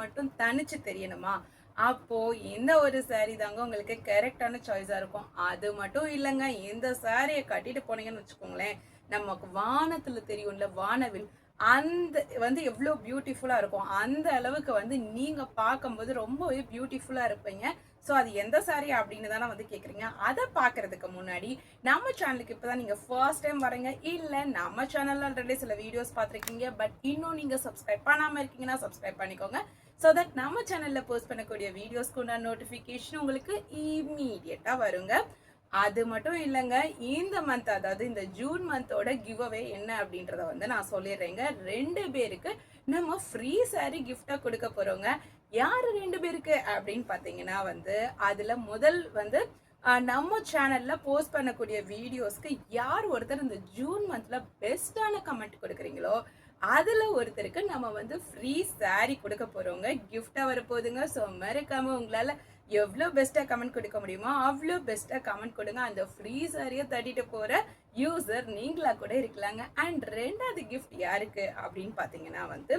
மட்டும் தனிச்சு தெரியணுமா, அப்போ இந்த ஒரு சாரி தாங்க உங்களுக்கு கரெக்டான சாய்ஸா இருக்கும். அது மட்டும் இல்லைங்க, இந்த சாரியை கட்டிட்டு போனீங்கன்னு வச்சுக்கோங்களேன், நமக்கு வானத்துல தெரியும்ல வானவில், அந்த வந்து எவ்வளோ பியூட்டிஃபுல்லா இருக்கும். அந்த அளவுக்கு வந்து நீங்க பார்க்கும்போது ரொம்பவே பியூட்டிஃபுல்லா இருப்பீங்க. ஸோ அது எந்த சாரி அப்படின்னு தானே வந்து கேட்குறீங்க. அதை பார்க்கறதுக்கு முன்னாடி நம்ம சேனலுக்கு இப்போ தான் நீங்கள் ஃபர்ஸ்ட் டைம் வரீங்க, இல்லை நம்ம சேனலில் ஆல்ரெடி சில வீடியோஸ் பார்த்துருக்கீங்க, பட் இன்னும் நீங்கள் சப்ஸ்கிரைப் பண்ணாமல் இருக்கீங்கன்னா சப்ஸ்கிரைப் பண்ணிக்கோங்க. ஸோ தட் நம்ம சேனலில் போஸ்ட் பண்ணக்கூடிய வீடியோஸ்க்கு உண்டான நோட்டிஃபிகேஷன் உங்களுக்கு இம்மீடியட்டாக வருங்க. அது மட்டும் இல்லைங்க, இந்த மந்த் அதாவது இந்த ஜூன் மந்தோட கிவ் அவே என்ன அப்படின்றத வந்து நான் சொல்லிடுறேங்க. 2 பேருக்கு நம்ம ஃப்ரீ சாரி கிஃப்டா கொடுக்க போறோங்க. யாரு 2 பேருக்கு அப்படின்னு பாத்தீங்கன்னா வந்து அதுல முதல் வந்து நம்ம சேனல்ல போஸ்ட் பண்ணக்கூடிய வீடியோஸ்க்கு யார் ஒருத்தர் இந்த ஜூன் மந்த்ல பெஸ்டான கமெண்ட் கொடுக்குறீங்களோ அதுல ஒருத்தருக்கு நம்ம வந்து ஃப்ரீ சாரி கொடுக்க போறோங்க. கிஃப்டா வரப்போகுதுங்க. ஸோ மறக்காம உங்களால எவ்வளோ பெஸ்ட்டாக கமெண்ட் கொடுக்க முடியுமோ அவ்வளோ பெஸ்ட்டாக கமெண்ட் கொடுங்க. அந்த ஃப்ரீ சாரியை தட்டிட்டு போகிற யூசர் நீங்களா கூட இருக்கலாங்க. அண்ட் 2வது கிஃப்ட் யாருக்கு அப்படின்னு பார்த்தீங்கன்னா வந்து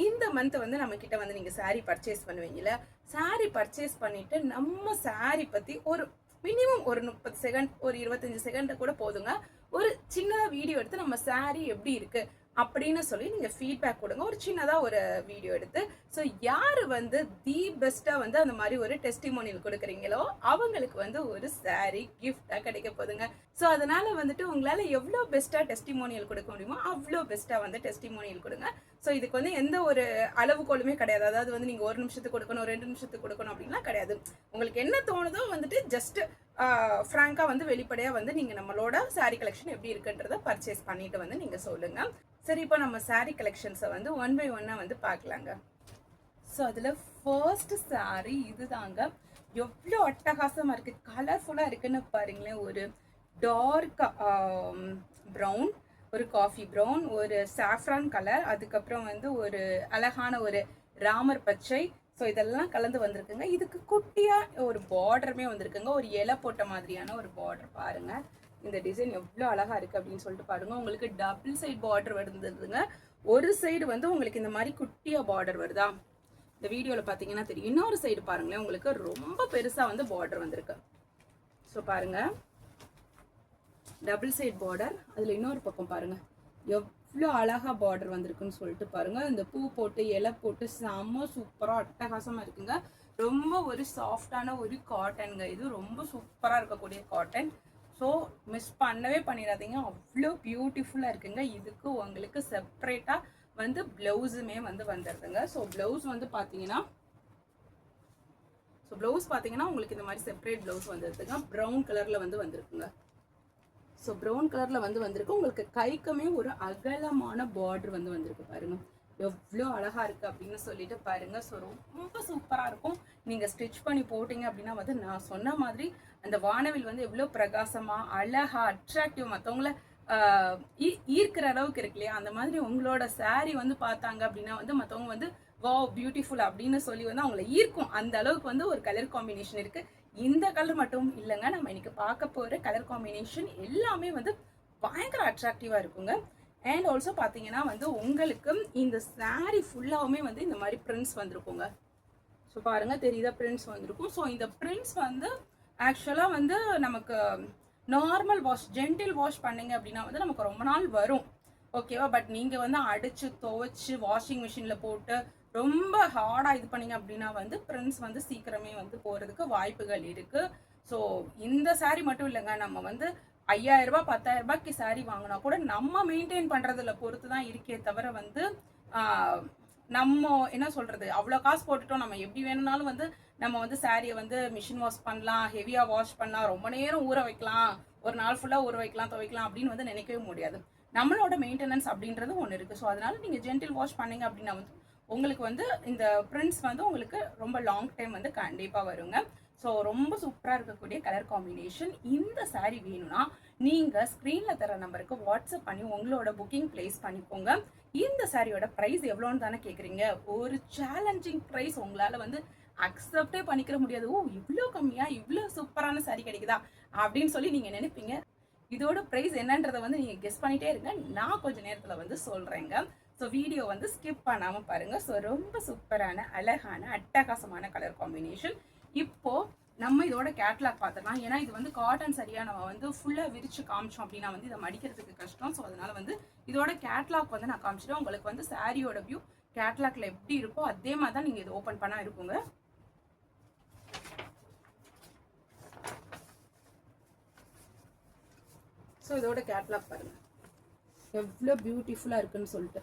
இந்த மந்த் வந்து நம்ம கிட்ட வந்து நீங்கள் சாரீ பர்ச்சேஸ் பண்ணுவீங்கல்ல, சாரீ பர்ச்சேஸ் பண்ணிட்டு நம்ம சாரீ பற்றி ஒரு மினிமம் ஒரு 30 செகண்ட் ஒரு 25 செகண்ட் கூட போதுங்க, ஒரு சின்னதாக வீடியோ எடுத்து நம்ம சாரீ எப்படி இருக்கு அப்படின்னு சொல்லி நீங்க ஃபீட்பேக் கொடுங்க. ஒரு சின்னதா ஒரு வீடியோ எடுத்து. ஸோ யாரு வந்து தி பெஸ்டா வந்து அந்த மாதிரி ஒரு டெஸ்டிமோனியல் கொடுக்குறீங்களோ அவங்களுக்கு வந்து ஒரு சாரி கிஃப்டா கிடைக்க போகுதுங்க. ஸோ அதனால வந்துட்டு உங்களால எவ்வளோ பெஸ்டா டெஸ்டிமோனியல் கொடுக்க முடியுமோ அவ்வளோ பெஸ்டா வந்து டெஸ்டிமோனியல் கொடுங்க. ஸோ இதுக்கு வந்து எந்த ஒரு அளவுகோலுமே கிடையாது. அதாவது வந்து நீங்க 1 நிமிஷத்துக்கு கொடுக்கணும் 2 நிமிஷத்துக்கு கொடுக்கணும் அப்படின்லாம் கிடையாது. உங்களுக்கு என்ன தோணுதோ வந்துட்டு ஜஸ்ட் ஃப்ராங்கா வந்து வெளிப்படையா வந்து நீங்க நம்மளோட சாரி கலெக்ஷன் எப்படி இருக்குன்றத பர்ச்சேஸ் பண்ணிட்டு வந்து நீங்க சொல்லுங்க. சரி, இப்போ நம்ம சாரி கலெக்ஷன்ஸை வந்து 1 by 1 வந்து பார்க்கலாங்க. ஸோ அதில் ஃபர்ஸ்ட் சாரி இதுதாங்க. எவ்வளோ அட்டகாசமாக இருக்குது, கலர்ஃபுல்லாக இருக்குன்னு பாருங்களேன். ஒரு டார்க் ப்ரௌன், ஒரு காஃபி ப்ரௌன், ஒரு சாஃப்ரான் கலர், அதுக்கப்புறம் வந்து ஒரு அழகான ஒரு ராமர் பச்சை. ஸோ இதெல்லாம் கலந்து வந்திருக்குங்க. இதுக்கு குட்டியாக ஒரு பார்டருமே வந்திருக்குங்க. ஒரு இலை போட்ட மாதிரியான ஒரு பார்டர் பாருங்கள். இந்த டிசைன் எவ்வளோ அழகாக இருக்குது அப்படின்னு சொல்லிட்டு பாருங்கள். உங்களுக்கு டபுள் சைட் பார்டர் வருதுங்க. ஒரு சைடு வந்து உங்களுக்கு இந்த மாதிரி குட்டியாக பார்டர் வருதா, இந்த வீடியோவில் பார்த்தீங்கன்னா தெரியும். இன்னொரு சைடு பாருங்களேன், உங்களுக்கு ரொம்ப பெருசாக வந்து பார்டர் வந்திருக்கு. ஸோ பாருங்கள், டபுள் சைட் பார்டர். அதில் இன்னொரு பக்கம் பாருங்கள் எவ்வளோ அழகாக பார்டர் வந்திருக்குன்னு சொல்லிட்டு பாருங்கள். இந்த பூ போட்டு இலை போட்டு செம்ம சூப்பராக அட்டகாசமாக இருக்குங்க. ரொம்ப ஒரு சாஃப்டான ஒரு காட்டனுங்க. இது ரொம்ப சூப்பராக இருக்கக்கூடிய காட்டன். ஸோ மிஸ் பண்ணவே பண்ணிடாதீங்க, அவ்வளோ பியூட்டிஃபுல்லாக இருக்குங்க. இதுக்கு உங்களுக்கு செப்ரேட்டாக வந்து ப்ளவுஸுமே வந்து வந்துடுதுங்க. ஸோ ப்ளவுஸ் வந்து பார்த்தீங்கன்னா உங்களுக்கு இந்த மாதிரி செப்பரேட் ப்ளவுஸ் வந்துடுதுங்க. ப்ரௌன் கலரில் வந்து வந்திருக்குங்க. ஸோ ப்ரௌன் கலரில் வந்து வந்திருக்கு. உங்களுக்கு கைக்குமே ஒரு அகலமான பார்டர் வந்து வந்திருக்கு பாருங்க. எவ்வளோ அழகாக இருக்குது அப்படின்னு சொல்லிட்டு பாருங்கள். ஸோ ரொம்ப சூப்பராக இருக்கும். நீங்கள் ஸ்டிச் பண்ணி போட்டிங்க அப்படின்னா வந்து நான் சொன்ன மாதிரி அந்த வானவில் வந்து எவ்வளோ பிரகாசமாக அழகாக அட்ராக்டிவ் மற்றவங்கள ஈர்க்கிற அளவுக்கு இருக்கு இல்லையா, அந்த மாதிரி உங்களோட சாரீ வந்து பார்த்தாங்க அப்படின்னா வந்து மற்றவங்க வந்து வாவ் பியூட்டிஃபுல் அப்படின்னு சொல்லி வந்து அவங்கள ஈர்க்கும். அந்த அளவுக்கு வந்து ஒரு கலர் காம்பினேஷன் இருக்குது. இந்த கலர் மட்டும் இல்லைங்க, நம்ம இன்னைக்கு பார்க்க போகிற கலர் காம்பினேஷன் எல்லாமே வந்து பயங்கர அட்ராக்டிவாக இருக்குங்க. அண்ட் ஆல்சோ பார்த்தீங்கன்னா வந்து உங்களுக்கு இந்த சாரீ ஃபுல்லாகவுமே வந்து இந்த மாதிரி பிரிண்ட்ஸ் வந்திருக்குங்க. ஸோ பாருங்கள் தெரியுதா, பிரிண்ட்ஸ் வந்திருக்கும். ஸோ இந்த பிரிண்ட்ஸ் வந்து ஆக்சுவலாக வந்து நமக்கு நார்மல் வாஷ் ஜென்டில் வாஷ் பண்ணிங்க அப்படின்னா வந்து நமக்கு ரொம்ப நாள் வரும், ஓகேவா. பட் நீங்கள் வந்து அடித்து துவைச்சி வாஷிங் மிஷினில் போட்டு ரொம்ப ஹார்டாக இது பண்ணிங்க அப்படின்னா வந்து பிரிண்ட்ஸ் வந்து சீக்கிரமே வந்து போகிறதுக்கு வாய்ப்புகள் இருக்குது. ஸோ இந்த சாரீ மட்டும் இல்லைங்க, நம்ம வந்து 5000 ரூபாய் 10,000 ரூபாய்க்கு சாரீ வாங்கினா கூட நம்ம மெயின்டைன் பண்ணுறதுல பொறுத்து தான் இருக்கே தவிர வந்து நம்ம என்ன சொல்கிறது, அவ்வளோ காசு போட்டுட்டோம் நம்ம எப்படி வேணும்னாலும் வந்து நம்ம வந்து சாரியை வந்து மிஷின் வாஷ் பண்ணலாம், ஹெவியாக வாஷ் பண்ணலாம், ரொம்ப நேரம் ஊற வைக்கலாம், ஒரு நாள் ஃபுல்லாக ஊற வைக்கலாம் துவைக்கலாம் அப்படின்னு வந்து நினைக்கவே முடியாது. நம்மளோட மெயின்டெனன்ஸ் அப்படின்றது ஒன்று இருக்குது. ஸோ அதனால நீங்கள் ஜென்டில் வாஷ் பண்ணிங்க அப்படின்னா வந்து உங்களுக்கு வந்து இந்த பிரிண்ட்ஸ் வந்து உங்களுக்கு ரொம்ப லாங் டைம் வந்து கண்டிப்பாக வருங்க. ஸோ ரொம்ப சூப்பராக இருக்கக்கூடிய கலர் காம்பினேஷன். இந்த சாரீ வேணும்னா நீங்கள் ஸ்க்ரீனில் தர நம்பருக்கு வாட்ஸ்அப் பண்ணி உங்களோட புக்கிங் பிளேஸ் பண்ணிக்கோங்க. இந்த சாரியோட ப்ரைஸ் எவ்வளோன்னு தானே கேட்குறீங்க. ஒரு சேலஞ்சிங் ப்ரைஸ் உங்களால் வந்து அக்செப்டே பண்ணிக்கிற முடியாது. ஓ இவ்வளோ கம்மியாக இவ்வளோ சூப்பரான சாரீ கிடைக்குதா அப்படின்னு சொல்லி நீங்கள் நினைப்பீங்க. இதோட ப்ரைஸ் என்னன்றதை வந்து நீங்கள் கெஸ் பண்ணிகிட்டே இருங்க, நான் கொஞ்சம் நேரத்தில் வந்து சொல்கிறேங்க. ஸோ வீடியோ வந்து ஸ்கிப் பண்ணாமல் பாருங்கள். ஸோ ரொம்ப சூப்பரான அழகான அட்டகாசமான கலர் காம்பினேஷன். இப்போது நம்ம இதோட கேட்லாக் பார்த்துக்கலாம். ஏன்னா இது வந்து காட்டன் சரியாக நம்ம வந்து ஃபுல்லாக விரிச்சு காமிச்சோம் அப்படின்னா வந்து இதை மடிக்கிறதுக்கு கஷ்டம். ஸோ அதனால வந்து இதோட கேட்லாக் வந்து நான் காமிச்சிட்டேன். உங்களுக்கு வந்து சாரியோட வியூ கேட்லாக்ல எப்படி இருக்கோ அதே மாதிரி தான் நீங்கள் இது ஓப்பன் பண்ணால் இருக்குங்க. ஸோ இதோட கேட்லாக் பாருங்க எவ்வளோ பியூட்டிஃபுல்லாக இருக்குன்னு சொல்லிட்டு.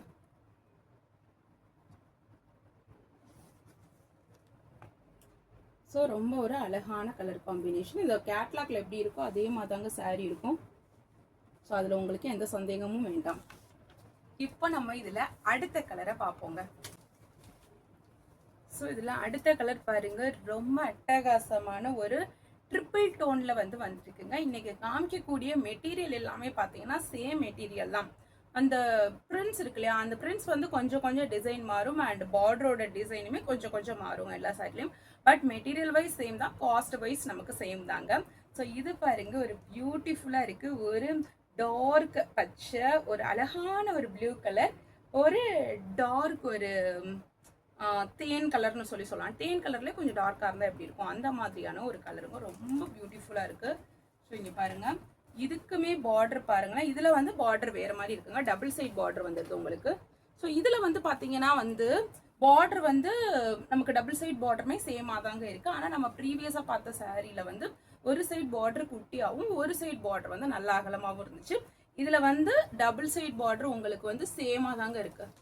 ஸோ ரொம்ப ஒரு அழகான கலர் காம்பினேஷன். இந்த கேட்லாக்ல எப்படி இருக்கோ அதே மாதிரி தாங்க சாரீ இருக்கும். ஸோ அதில் உங்களுக்கு எந்த சந்தேகமும் வேண்டாம். இப்போ நம்ம இதில் அடுத்த கலரை பார்ப்போங்க. ஸோ இதில் அடுத்த கலர் பாருங்க ரொம்ப அட்டகாசமான ஒரு ட்ரிபிள் டோனில் வந்து வந்துருக்குங்க. இன்னைக்கு காமிக்கக்கூடிய மெட்டீரியல் எல்லாமே பார்த்தீங்கன்னா சேம் மெட்டீரியல் தான். அந்த பிரிண்ட்ஸ் இருக்கு இல்லையா, அந்த பிரிண்ட்ஸ் வந்து கொஞ்சம் கொஞ்சம் டிசைன் மாறும் அண்ட் பார்டரோட டிசைனுமே கொஞ்சம் கொஞ்சம் மாறும் எல்லா சைட்லையும். பட் மெட்டீரியல் வைஸ் சேம் தான், காஸ்ட் வைஸ் நமக்கு சேம் தாங்க. ஸோ இது பாருங்க ஒரு பியூட்டிஃபுல்லாக இருக்குது. ஒரு டார்க் பச்சை, ஒரு அழகான ஒரு ப்ளூ கலர், ஒரு டார்க் ஒரு தேன் கலர்னு சொல்லலாம். தேன் கலர்லேயே கொஞ்சம் டார்க்காக இருந்தால் எப்படி இருக்கும் அந்த மாதிரியான ஒரு கலருங்க. ரொம்ப பியூட்டிஃபுல்லாக இருக்குது. ஸோ இங்கே பாருங்கள் இதுக்குமே பார்டர் பாருங்களேன். இதில் வந்து பார்டர் வேறு மாதிரி இருக்குங்க. டபுள் சைட் பார்டர் வந்துடுது உங்களுக்கு. ஸோ இதில் வந்து பார்த்தீங்கன்னா வந்து பார்டர் வந்து நமக்கு டபுள் சைட் பார்டருமே சேமாக தாங்க இருக்குது. ஆனால் நம்ம ப்ரீவியஸாக பார்த்த சாரியில் வந்து ஒரு சைட் பார்டர் குட்டியாகவும் ஒரு சைட் பார்டர் வந்து நல்லா அகலமாகவும் இருந்துச்சு. இதில் வந்து டபுள் சைட் பார்டர் உங்களுக்கு வந்து சேமாக தாங்க இருக்குது.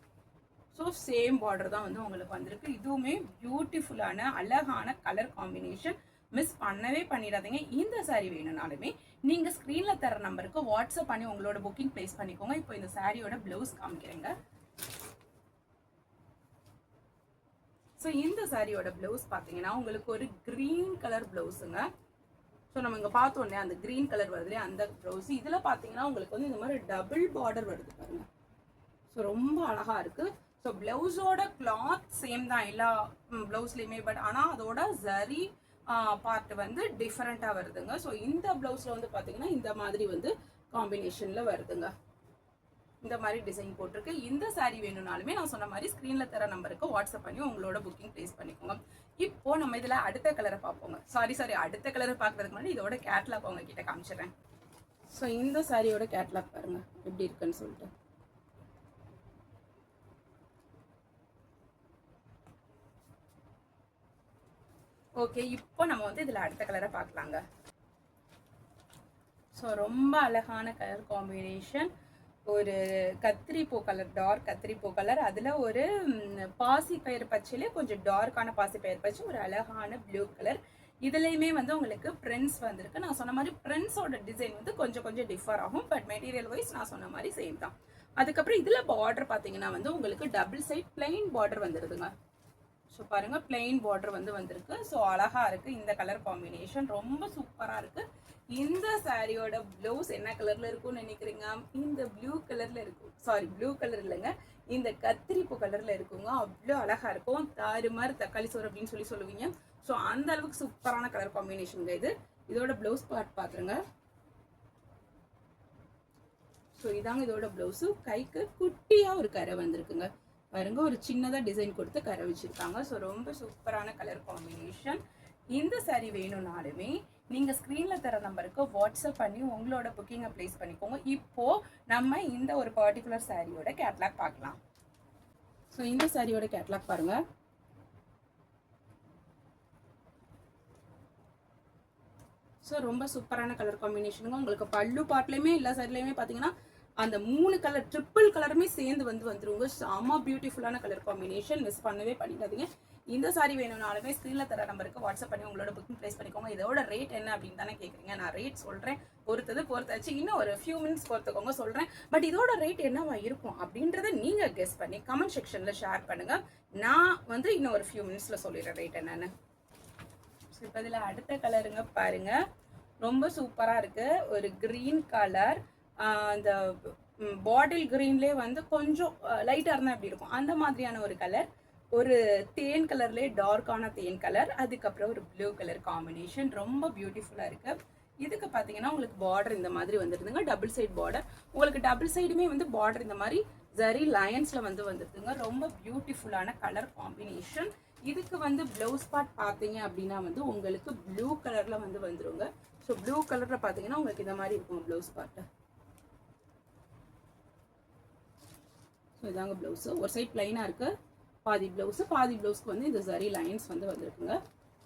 ஸோ சேம் பார்டர் தான் வந்து உங்களுக்கு வந்திருக்கு. இதுவுமே பியூட்டிஃபுல்லான அழகான கலர் காம்பினேஷன். மிஸ் பண்ணவே பண்ணிடாதீங்க. இந்த சாரீ வேணும்னாலுமே நீங்கள் ஸ்க்ரீனில் தர நம்பருக்கு வாட்ஸ்அப் பண்ணி உங்களோட புக்கிங் ப்ளேஸ் பண்ணிக்கோங்க. இப்போ இந்த சாரியோட ப்ளவுஸ் காமிக்கிறேங்க. ஸோ இந்த சாரியோட ப்ளவுஸ் பார்த்தீங்கன்னா உங்களுக்கு ஒரு க்ரீன் கலர் ப்ளவுஸுங்க. ஸோ நம்ம இங்கே பார்த்தோன்னே அந்த க்ரீன் கலர் வருது இல்லையா, அந்த ப்ளவுஸ். இதில் பார்த்தீங்கன்னா உங்களுக்கு வந்து இந்த மாதிரி டபுள் பார்டர் வருது பாருங்க. ஸோ ரொம்ப அழகாக இருக்குது. ஸோ ப்ளவுஸோட கிளாத் சேம் தான் எல்லா ப்ளவுஸ்லேயுமே. பட் ஆனால் அதோட ஜரி பார்ட் வந்து டிஃப்ரெண்ட்டாக வருதுங்க. ஸோ இந்த ப்ளவுஸில் வந்து பார்த்தீங்கன்னா இந்த மாதிரி வந்து காம்பினேஷனில் வருதுங்க. இந்த மாதிரி டிசைன் போட்டிருக்கு. இந்த சாரீ வேணும்னாலுமே நான் சொன்ன மாதிரி ஸ்க்ரீனில் தர நம்பருக்கு வாட்ஸ்அப் பண்ணி உங்களோட புக்கிங் ப்ளேஸ் பண்ணிக்கோங்க. இப்போ நம்ம இதில் அடுத்த கலரை பார்ப்போங்க. சாரி அடுத்த கலரை பார்க்கறதுக்கு முன்னாடி இதோட கேட்லாக் உங்ககிட்ட காமிச்சிடுறேன். ஸோ இந்த சாரியோட கேட்லாக் பாருங்க எப்படி இருக்குன்னு சொல்லிட்டு. ஓகே, இப்போ நம்ம வந்து இதில் அடுத்த கலரை பார்க்கலாங்க. ஸோ ரொம்ப அழகான கலர் காம்பினேஷன். ஒரு கத்திரிப்பூ கலர், டார்க் கத்திரிப்பூ கலர், அதில் ஒரு பாசி பயிர் பச்சையிலே கொஞ்சம் டார்க்கான பாசி பயிர் பச்சை, ஒரு அழகான ப்ளூ கலர். இதுலேயுமே வந்து உங்களுக்கு பிரிண்ட்ஸ் வந்திருக்கு. நான் சொன்ன மாதிரி பிரிண்ட்ஸோட டிசைன் வந்து கொஞ்சம் கொஞ்சம் டிஃபர் ஆகும். பட் மெட்டீரியல் வைஸ் நான் சொன்ன மாதிரி சேம் தான். அதுக்கப்புறம் இதில் பார்டர் பார்த்தீங்கன்னா வந்து உங்களுக்கு டபுள் சைட் பிளைன் பார்டர் வந்துடுதுங்க. ஸோ பாருங்கள் பிளெயின் பார்டர் வந்து வந்திருக்கு. ஸோ அழகாக இருக்குது. இந்த கலர் காம்பினேஷன் ரொம்ப சூப்பராக இருக்குது. இந்த சாரியோட ப்ளவுஸ் என்ன கலரில் இருக்கும்னு நினைக்கிறீங்க? இந்த ப்ளூ கலரில் இருக்கும். சாரி, ப்ளூ கலர் இல்லைங்க, இந்த கத்திரிப்பூ கலரில் இருக்குங்க. அவ்வளோ அழகாக இருக்கும். தாறு மாதிரி தக்காளி சோறு அப்படின்னு சொல்லுவீங்க. ஸோ அந்த அளவுக்கு சூப்பரான கலர் காம்பினேஷனுங்க இது. இதோட ப்ளவுஸ் பார்ட் பார்த்துருங்க. ஸோ இதாங்க இதோட ப்ளவுஸு. கைக்கு குட்டியாக ஒரு கரை வந்திருக்குங்க பாருங்க. ஒரு சின்னதாக டிசைன் கொடுத்து கரை வச்சுருக்காங்க. ஸோ ரொம்ப சூப்பரான கலர் காம்பினேஷன். இந்த சாரீ வேணும்னாலுமே நீங்கள் ஸ்க்ரீனில் தர நம்பருக்கு வாட்ஸ்அப் பண்ணி உங்களோட புக்கிங்கை ப்ளேஸ் பண்ணிக்கோங்க. இப்போது நம்ம இந்த ஒரு பர்டிகுலர் சாரியோட கேட்லாக் பார்க்கலாம். ஸோ இந்த சாரியோட கேட்லாக் பாருங்கள். ஸோ ரொம்ப சூப்பரான கலர் காம்பினேஷனுங்க. உங்களுக்கு பல்லு பார்ட்லேயுமே எல்லா சாரிலையுமே பார்த்தீங்கன்னா அந்த 3 கலர் ட்ரிபிள் கலருமே சேர்ந்து வந்துருங்க. செம்ம பியூட்டிஃபுல்லான கலர் காம்பினேஷன். மிஸ் பண்ணவே பண்ணிடாதீங்க. இந்த சாரீ வேணும்னாலுமே ஸ்க்ரீனில் தர நம்பருக்கு வாட்ஸ்அப் பண்ணி உங்களோட புக்கிங் ப்ளேஸ் பண்ணிக்கோங்க. இதோட ரேட் என்ன அப்படின்னு தானே கேட்குறீங்க. நான் ரேட் சொல்கிறேன், பொறுத்தாச்சு. இன்னும் ஒரு ஃபியூ மினிட்ஸ் பொறுத்துக்கோங்க சொல்கிறேன். பட் இதோட ரேட் என்னவா இருக்கும் அப்படின்றத நீங்கள் கெஸ் பண்ணி கமெண்ட் செக்ஷனில் ஷேர் பண்ணுங்கள். நான் வந்து இன்னும் ஒரு ஃபியூ மினிட்ஸில் சொல்லிடுறேன் ரேட் என்னன்னு. ஸோ இப்போ இதில் அடுத்த கலருங்க பாருங்கள். ரொம்ப சூப்பராக இருக்குது. ஒரு க்ரீன் கலர், அந்த பாட்டில் க்ரீன்லேயே வந்து கொஞ்சம் லைட்டாக இருந்தால் எப்படி இருக்கும் அந்த மாதிரியான ஒரு கலர். ஒரு தேன் கலர்லேயே டார்க்கான தேன் கலர், அதுக்கப்புறம் ஒரு ப்ளூ கலர் காம்பினேஷன். ரொம்ப பியூட்டிஃபுல்லாக இருக்குது. இதுக்கு பார்த்தீங்கன்னா உங்களுக்கு பார்டர் இந்த மாதிரி வந்துருதுங்க. Double side border. உங்களுக்கு டபுள் சைடுமே வந்து பார்டர் இந்த மாதிரி ஜரி லயன்ஸ்ல வந்து வந்துருக்குங்க. ரொம்ப பியூட்டிஃபுல்லான கலர் காம்பினேஷன். இதுக்கு வந்து ப்ளவுஸ் பார்ட் பார்த்தீங்க அப்படின்னா வந்து உங்களுக்கு ப்ளூ கலர்ல வந்து வந்துருங்க. ஸோ ப்ளூ கலர்ல பார்த்தீங்கன்னா உங்களுக்கு இந்த மாதிரி இருக்கும் ப்ளவுஸ் பார்ட். ஸோ இதாங்க ப்ளவுஸு. ஒரு சைட் பிளைனாக இருக்குது, பாதி ப்ளவுஸ்க்கு வந்து இந்த ஜரி லைன்ஸ் வந்து வந்துருக்குங்க.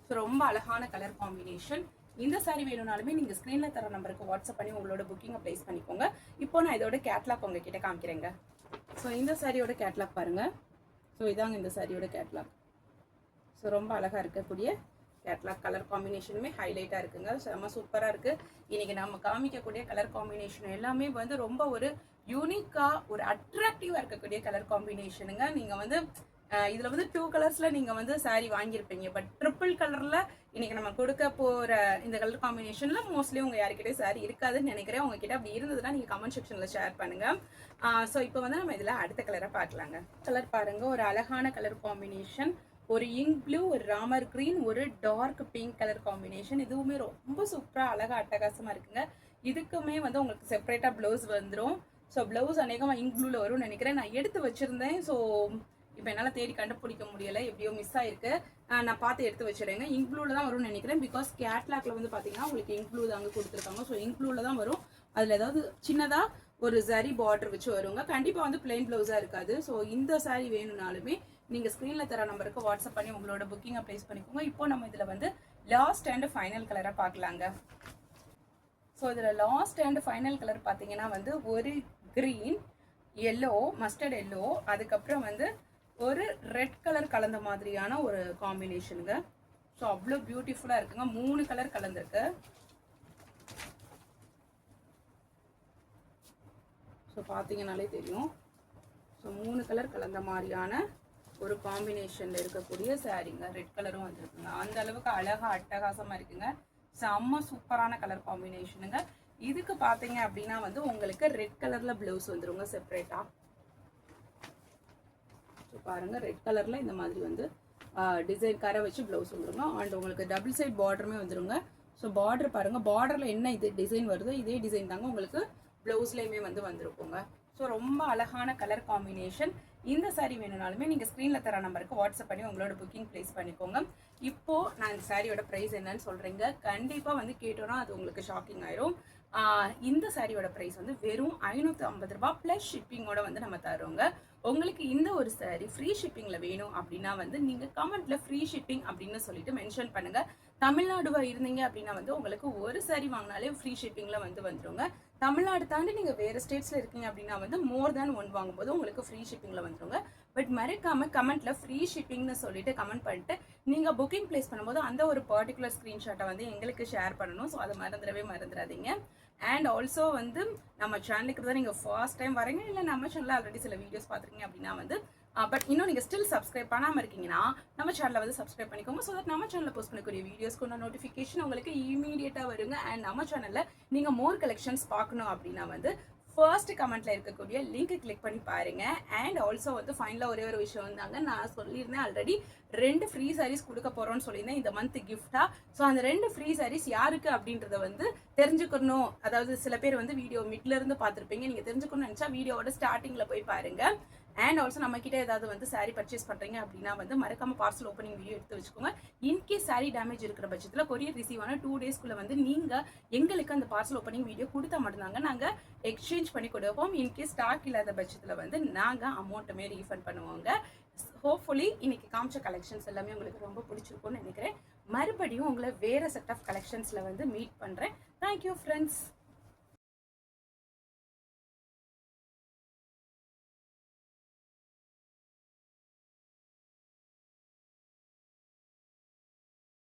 ஸோ ரொம்ப அழகான கலர் காம்பினேஷன். இந்த சாரி வேணும்னாலுமே நீங்கள் ஸ்க்ரீனில் தர நம்பருக்கு வாட்ஸ்அப் பண்ணி உங்களோட புக்கிங்கை ப்ளேஸ் பண்ணிக்கோங்க. இப்போ நான் இதோட கேட்லாக் உங்ககிட்ட காமிக்கிறேங்க. ஸோ இந்த சாரியோட கேட்லாக் பாருங்கள். ஸோ இதாங்க இந்த சாரியோட கேட்லாக். ஸோ ரொம்ப அழகாக இருக்கக்கூடிய கேட்லாக். கலர் காம்பினேஷனுமே ஹைலைட்டாக இருக்குங்க. செம்ம சூப்பராக இருக்குது. இன்றைக்கி நம்ம காமிக்கக்கூடிய கலர் காம்பினேஷன் எல்லாமே வந்து ரொம்ப ஒரு யூனிக்காக ஒரு அட்ராக்டிவாக இருக்கக்கூடிய கலர் காம்பினேஷனுங்க. நீங்கள் வந்து இதில் வந்து 2 கலர்ஸில் நீங்கள் வந்து சாரீ வாங்கியிருப்பீங்க. பட் ட்ரிப்பிள் கலரில் இன்றைக்கி நம்ம கொடுக்க போகிற இந்த கலர் காம்பினேஷனில் மோஸ்ட்லி உங்கள் யாருக்கிட்டே சாரீ இருக்காதுன்னு நினைக்கிறேன். உங்ககிட்ட அப்படி இருந்ததுன்னா நீங்கள் கமெண்ட் செக்ஷனில் ஷேர் பண்ணுங்கள். ஸோ இப்போ வந்து நம்ம இதில் அடுத்த கலரை பார்க்கலாங்க. கலர் பாருங்கள், ஒரு அழகான கலர் காம்பினேஷன். ஒரு இங்க் ப்ளூ, ஒரு ராமர் கிரீன், ஒரு டார்க் பிங்க் கலர் காம்பினேஷன். இதுவுமே ரொம்ப சூப்பராக அழகாக அட்டகாசமாக இருக்குங்க. இதுக்குமே வந்து உங்களுக்கு செப்பரேட்டாக ப்ளவுஸ் வந்துடும். ஸோ ப்ளவுஸ் அநேகமாக இங்க் ப்ளூவில் வரும்னு நினைக்கிறேன். நான் எடுத்து வச்சுருந்தேன். ஸோ இப்போ என்னால் தேடி கண்டுபிடிக்க முடியலை, எப்படியோ மிஸ் ஆயிருக்கு. நான் பார்த்து எடுத்து வச்சுருங்க. இங்க் ப்ளூவில் தான் வரும்னு நினைக்கிறேன். பிகாஸ் கேட்லாக்ல வந்து பார்த்தீங்கன்னா உங்களுக்கு இங்க் ப்ளூ தாங்க கொடுத்துருக்காங்க. ஸோ இங்க் ப்ளூவில் தான் வரும். அதில் ஏதாவது சின்னதாக ஒரு ஜரி பார்டர் வச்சு வருங்க. கண்டிப்பாக வந்து பிளெயின் ப்ளவுஸாக இருக்காது. ஸோ இந்த சாரீ வேணும்னாலுமே நீங்கள் ஸ்க்ரீனில் தர நம்பருக்கு வாட்ஸ்அப் பண்ணி உங்களோட புக்கிங்கை ப்ளேஸ் பண்ணிக்கோங்க. இப்போ நம்ம இதில் வந்து லாஸ்ட் அண்ட் ஃபைனல் கலராக பார்க்கலாங்க. ஸோ இதில் லாஸ்ட் அண்ட் ஃபைனல் கலர் பார்த்தீங்கன்னா வந்து ஒரு க்ரீன், எல்லோ, மஸ்டர்ட் எல்லோ, அதுக்கப்புறம் வந்து ஒரு ரெட் கலர் கலந்த மாதிரியான ஒரு காம்பினேஷனுங்க. ஸோ அவ்வளோ பியூட்டிஃபுல்லாக இருக்குங்க. 3 கலர் கலந்துருக்கு. ஸோ பார்த்தீங்கன்னாலே தெரியும். ஸோ 3 கலர் கலந்த மாதிரியான ஒரு காம்பினேஷனில் இருக்கக்கூடிய சாரீங்க. ரெட் கலரும் வந்துருக்குங்க. அந்த அளவுக்கு அழகாக அட்டகாசமாக இருக்குங்க. செம்ம சூப்பரான கலர் காம்பினேஷனுங்க. இதுக்கு பார்த்தீங்க அப்படின்னா வந்து உங்களுக்கு ரெட் கலரில் ப்ளவுஸ் வந்துருங்க செப்பரேட்டாக. ஸோ பாருங்கள், ரெட் கலரில் இந்த மாதிரி வந்து டிசைன் கரை வச்சு ப்ளவுஸ் வந்துருங்க. அண்ட் உங்களுக்கு டபுள் சைட் பார்டருமே வந்துருங்க. ஸோ பார்டர் பாருங்கள், பார்டரில் என்ன இது டிசைன் வருதோ இதே டிசைன் தாங்க உங்களுக்கு ப்ளவுஸ்லேயுமே வந்து வந்துருக்குங்க. ஸோ ரொம்ப அழகான கலர் காம்பினேஷன். இந்த சாரீ வேணும்னாலுமே நீங்கள் ஸ்க்ரீனில் தர நம்பருக்கு வாட்ஸ்அப் பண்ணி உங்களோட புக்கிங் ப்ளேஸ் பண்ணிக்கோங்க. இப்போது நான் இந்த சாரியோட ப்ரைஸ் என்னன்னு சொல்கிறேங்க. கண்டிப்பாக வந்து கேட்டோன்னா அது உங்களுக்கு ஷாக்கிங் ஆயிரும். இந்த சாரியோட ப்ரைஸ் வந்து வெறும் 550 ரூபா ப்ளஸ் ஷிப்பிங்கோட வந்து நம்ம தரோங்க. உங்களுக்கு இந்த ஒரு சாரீ ஃப்ரீ ஷிப்பிங்கில் வேணும் அப்படின்னா வந்து நீங்கள் கமெண்ட்டில் ஃப்ரீ ஷிப்பிங் அப்படின்னு சொல்லிட்டு மென்ஷன் பண்ணுங்கள். தமிழ்நாடுவா இருந்தீங்க அப்படின்னா வந்து உங்களுக்கு ஒரு சாரீ வாங்கினாலே ஃப்ரீ ஷிப்பிங்கில் வந்து வந்துடுங்க. தமிழ்நாடு தாண்டி நீங்கள் வேறு ஸ்டேட்ஸில் இருக்கீங்க அப்படின்னா வந்து மோர் தேன் 1 வாங்கும்போது உங்களுக்கு ஃப்ரீ ஷிப்பிங்கில் வந்துடுங்க. பட் மறக்காமல் கமெண்ட்டில் ஃப்ரீ ஷிப்பிங்னு சொல்லிட்டு கமெண்ட் பண்ணிட்டு நீங்கள் புக்கிங் ப்ளேஸ் பண்ணும்போது அந்த ஒரு பர்டிகுலர் ஸ்க்ரீன்ஷாட்டை வந்து எங்களுக்கு ஷேர் பண்ணணும். ஸோ அதை மறந்துடாதீங்க. அண்ட் ஆல்சோ வந்து நம்ம சேனலுக்கு தான் நீங்கள் ஃபர்ஸ்ட் டைம் வரீங்க, இல்லை நம்ம சேனலில் ஆல்ரெடி சில வீடியோஸ் பார்த்துருக்கீங்க அப்படின்னா வந்து பட் இன்னும் நீங்கள் ஸ்டில் சப்ஸ்கிரைப் பண்ணாமல் இருக்கீங்கன்னா நம்ம சேனலில் வந்து சப்ஸ்கிரைப் பண்ணிக்கோங்க. ஸோ தட் நம்ம சேனலில் போஸ்ட் பண்ணக்கூடிய வீடியோஸ்க்கு நோட்டிஃபிகேஷன் உங்களுக்கு இமீடியட்டாக வருங்க. அண்ட் நம்ம சேனலில் நீங்கள் மோர் கலெக்ஷன்ஸ் பார்க்கணும் அப்படின்னா வந்து ஃபர்ஸ்ட் கமெண்ட்டில் இருக்கக்கூடிய லிங்க் கிளிக் பண்ணி பாருங்க. அண்ட் ஆல்சோ வந்து ஃபைனலாக ஒரே ஒரு விஷயம் வந்தாங்க. நான் சொல்லியிருந்தேன் ஆல்ரெடி 2 ஃப்ரீ சாரீஸ் கொடுக்க போகிறோன்னு சொல்லியிருந்தேன் இந்த மந்த் கிஃப்டாக. ஸோ அந்த 2 ஃப்ரீ சாரீஸ் யாருக்கு அப்படின்றத வந்து தெரிஞ்சுக்கணும். அதாவது சில பேர் வந்து வீடியோ மிட்லேருந்து பார்த்துருப்பீங்க. நீங்கள் தெரிஞ்சுக்கணும்னு நினச்சா வீடியோவோட ஸ்டார்டிங்கில் போய் பாருங்கள். அண்ட் ஆல்சோ நம்மக்கிட்ட ஏதாவது வந்து சாரீ பர்ச்சேஸ் பண்ணுறீங்க அப்படின்னா வந்து மறக்காமல் பார்சல் ஓப்பனிங் வீடியோ எடுத்து வச்சுக்கோங்க. இன்கேஸ் சாரீ டேமேஜ் இருக்கிற பட்சத்தில் கொரியர் ரிசீவ் ஆன 2 டேஸ்க்குள்ளே வந்து நீங்கள் எங்களுக்கு அந்த பார்சல் ஓப்பனிங் வீடியோ கொடுத்தா மட்டும்தாங்க நாங்கள் எக்ஸ்சேஞ்ச் பண்ணி கொடுப்போம். இன்கேஸ் ஸ்டாக் இல்லாத பட்சத்தில் வந்து நாங்கள் அமௌண்ட்டுமே ரீஃபண்ட் பண்ணுவோங்க. ஹோப்ஃபுல்லி இன்னைக்கு காமிச்ச கலெக்ஷன்ஸ் எல்லாமே உங்களுக்கு ரொம்ப பிடிச்சிருக்கும்னு நினைக்கிறேன். மறுபடியும் உங்களை வேறு செட் ஆஃப் கலெக்ஷன்ஸில் வந்து மீட் பண்ணுறேன். Thank you friends.